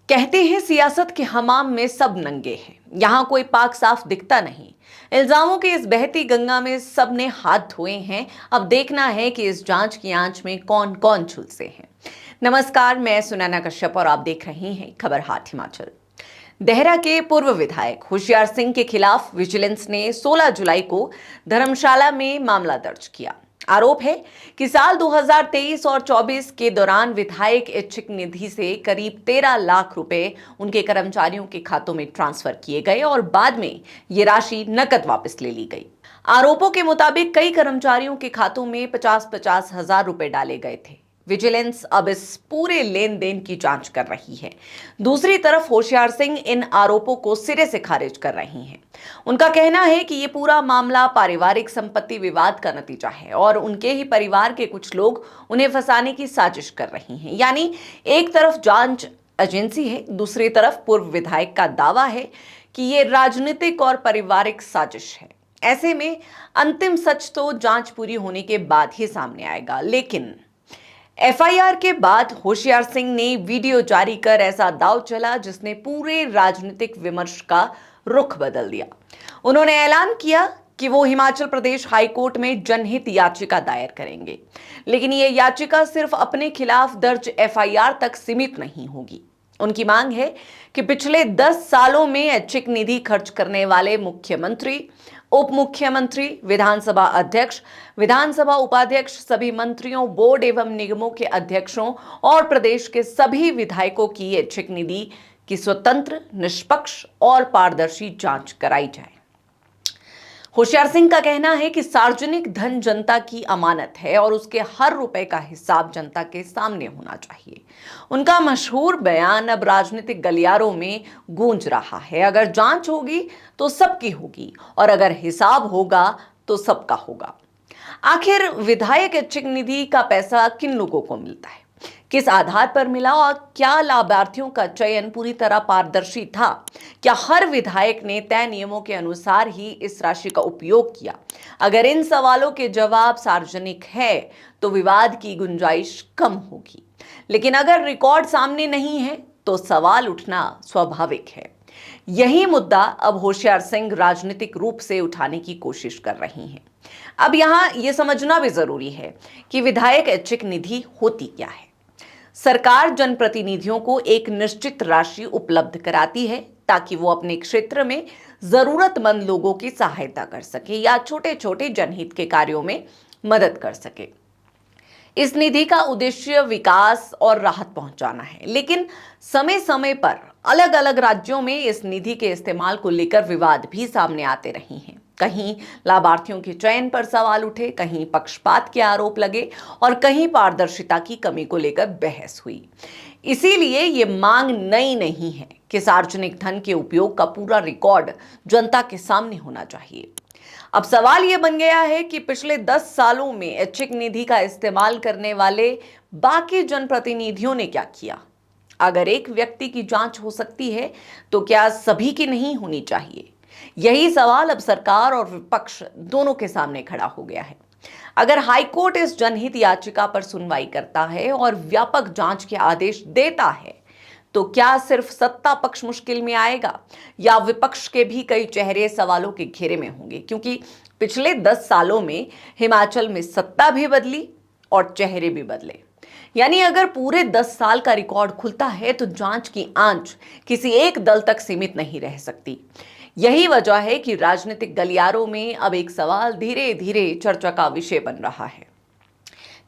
कहते हैं सियासत के हमाम में सब नंगे हैं। यहाँ कोई पाक साफ दिखता नहीं। इल्जामों की इस बहती गंगा में सब ने हाथ धोए हैं। अब देखना है कि इस जांच की आंच में कौन कौन झुलसे हैं। नमस्कार, मैं सुनैना कश्यप और आप देख रही हैं खबर हाट हिमाचल। देहरा के पूर्व विधायक होशियार सिंह के खिलाफ विजिलेंस ने 16 जुलाई को धर्मशाला में मामला दर्ज किया। आरोप है कि साल 2023 और 24 के दौरान विधायक इच्छिक निधि से करीब 13 लाख रुपए उनके कर्मचारियों के खातों में ट्रांसफर किए गए और बाद में ये राशि नकद वापस ले ली गई। आरोपों के मुताबिक कई कर्मचारियों के खातों में 50-50 हजार रुपए डाले गए थे। विजिलेंस अब इस पूरे लेन देन की जांच कर रही है। दूसरी तरफ होशियार सिंह इन आरोपों को सिरे से खारिज कर रही हैं। उनका कहना है कि ये पूरा मामला पारिवारिक संपत्ति विवाद का नतीजा है और उनके ही परिवार के कुछ लोग उन्हें फंसाने की साजिश कर रही हैं। यानी एक तरफ जांच एजेंसी है, दूसरी तरफ पूर्व विधायक का दावा है कि ये राजनीतिक और पारिवारिक साजिश है। ऐसे में अंतिम सच तो जांच पूरी होने के बाद ही सामने आएगा। लेकिन एफआईआर के बाद होशियार सिंह ने वीडियो जारी कर ऐसा दांव चला जिसने पूरे राजनीतिक विमर्श का रुख बदल दिया। उन्होंने ऐलान किया कि वो हिमाचल प्रदेश हाई कोर्ट में जनहित याचिका दायर करेंगे, लेकिन ये याचिका सिर्फ अपने खिलाफ दर्ज एफआईआर तक सीमित नहीं होगी। उनकी मांग है कि पिछले 10 सालों में ऐच्छिक निधि खर्च करने वाले मुख्यमंत्री, उप मुख्यमंत्री, विधानसभा अध्यक्ष, विधानसभा उपाध्यक्ष, सभी मंत्रियों, बोर्ड एवं निगमों के अध्यक्षों और प्रदेश के सभी विधायकों की ऐच्छिक निधि की स्वतंत्र, निष्पक्ष और पारदर्शी जांच कराई जाए। होशियार सिंह का कहना है कि सार्वजनिक धन जनता की अमानत है और उसके हर रुपए का हिसाब जनता के सामने होना चाहिए। उनका मशहूर बयान अब राजनीतिक गलियारों में गूंज रहा है। अगर जांच होगी तो सबकी होगी और अगर हिसाब होगा तो सबका होगा। आखिर विधायक ऐच्छिक निधि का पैसा किन लोगों को मिलता है, किस आधार पर मिला और क्या लाभार्थियों का चयन पूरी तरह पारदर्शी था? क्या हर विधायक ने तय नियमों के अनुसार ही इस राशि का उपयोग किया? अगर इन सवालों के जवाब सार्वजनिक है तो विवाद की गुंजाइश कम होगी, लेकिन अगर रिकॉर्ड सामने नहीं है तो सवाल उठना स्वाभाविक है। यही मुद्दा अब होशियार सिंह राजनीतिक रूप से उठाने की कोशिश कर रही हैं। अब यहां यह समझना भी जरूरी है कि विधायक ऐच्छिक निधि होती क्या है। सरकार जनप्रतिनिधियों को एक निश्चित राशि उपलब्ध कराती है ताकि वो अपने क्षेत्र में जरूरतमंद लोगों की सहायता कर सके या छोटे छोटे जनहित के कार्यों में मदद कर सके। इस निधि का उद्देश्य विकास और राहत पहुंचाना है, लेकिन समय समय पर अलग अलग राज्यों में इस निधि के इस्तेमाल को लेकर विवाद भी सामने आते रहे हैं। कहीं लाभार्थियों के चयन पर सवाल उठे, कहीं पक्षपात के आरोप लगे और कहीं पारदर्शिता की कमी को लेकर बहस हुई। इसीलिए ये मांग नई नहीं है कि सार्वजनिक धन के उपयोग का पूरा रिकॉर्ड जनता के सामने होना चाहिए। अब सवाल यह बन गया है कि पिछले 10 सालों में ऐच्छिक निधि का इस्तेमाल करने वाले बाकी जनप्रतिनिधियों ने क्या किया? अगर एक व्यक्ति की जांच हो सकती है तो क्या सभी की नहीं होनी चाहिए? यही सवाल अब सरकार और विपक्ष दोनों के सामने खड़ा हो गया है। अगर हाईकोर्ट इस जनहित याचिका पर सुनवाई करता है और व्यापक जांच के आदेश देता है तो क्या सिर्फ सत्ता पक्ष मुश्किल में आएगा या विपक्ष के भी कई चेहरे सवालों के घेरे में होंगे? क्योंकि पिछले 10 सालों में हिमाचल में सत्ता भी बदली और चेहरे भी बदले। यानी अगर पूरे 10 साल का रिकॉर्ड खुलता है तो जांच की आंच किसी एक दल तक सीमित नहीं रह सकती। यही वजह है कि राजनीतिक गलियारों में अब एक सवाल धीरे धीरे चर्चा का विषय बन रहा है।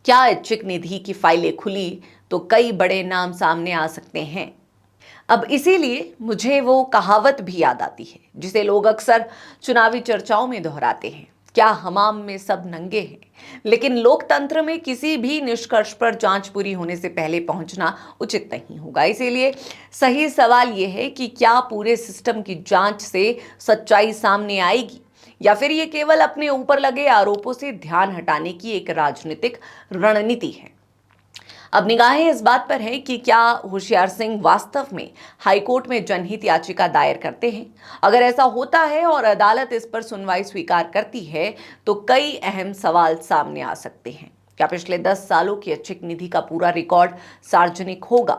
क्या ऐच्छिक निधि की फाइलें खुली तो कई बड़े नाम सामने आ सकते हैं। अब इसीलिए मुझे वो कहावत भी याद आती है जिसे लोग अक्सर चुनावी चर्चाओं में दोहराते हैं, क्या हमाम में सब नंगे हैं। लेकिन लोकतंत्र में किसी भी निष्कर्ष पर जांच पूरी होने से पहले पहुंचना उचित नहीं होगा। इसीलिए सही सवाल यह है कि क्या पूरे सिस्टम की जांच से सच्चाई सामने आएगी या फिर ये केवल अपने ऊपर लगे आरोपों से ध्यान हटाने की एक राजनीतिक रणनीति है। अब निगाहें इस बात पर है कि क्या होशियार सिंह वास्तव में हाईकोर्ट में जनहित याचिका दायर करते हैं। अगर ऐसा होता है और अदालत इस पर सुनवाई स्वीकार करती है तो कई अहम सवाल सामने आ सकते हैं। क्या पिछले 10 सालों की ऐच्छिक निधि का पूरा रिकॉर्ड सार्वजनिक होगा?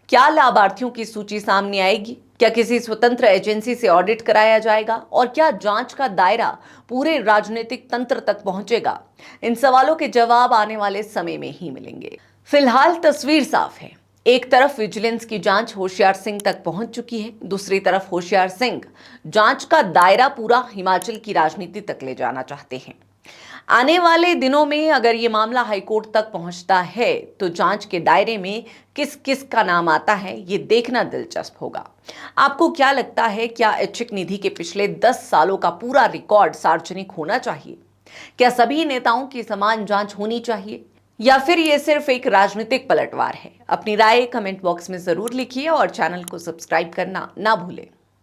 क्या लाभार्थियों की सूची सामने आएगी? क्या किसी स्वतंत्र एजेंसी से ऑडिट कराया जाएगा? और क्या जांच का दायरा पूरे राजनीतिक तंत्र तक पहुंचेगा? इन सवालों के जवाब आने वाले समय में ही मिलेंगे। फिलहाल तस्वीर साफ है। एक तरफ विजिलेंस की जांच होशियार सिंह तक पहुंच चुकी है, दूसरी तरफ होशियार सिंह जांच का दायरा पूरा हिमाचल की राजनीति तक ले जाना चाहते हैं। आने वाले दिनों में अगर ये मामला हाईकोर्ट तक पहुंचता है तो जांच के दायरे में किस किस का नाम आता है ये देखना दिलचस्प होगा। आपको क्या लगता है, क्या ऐच्छिक निधि के पिछले 10 सालों का पूरा रिकॉर्ड सार्वजनिक होना चाहिए? क्या सभी नेताओं की समान जांच होनी चाहिए, या फिर ये सिर्फ एक राजनीतिक पलटवार है? अपनी राय कमेंट बॉक्स में जरूर लिखिए और चैनल को सब्सक्राइब करना ना भूलें।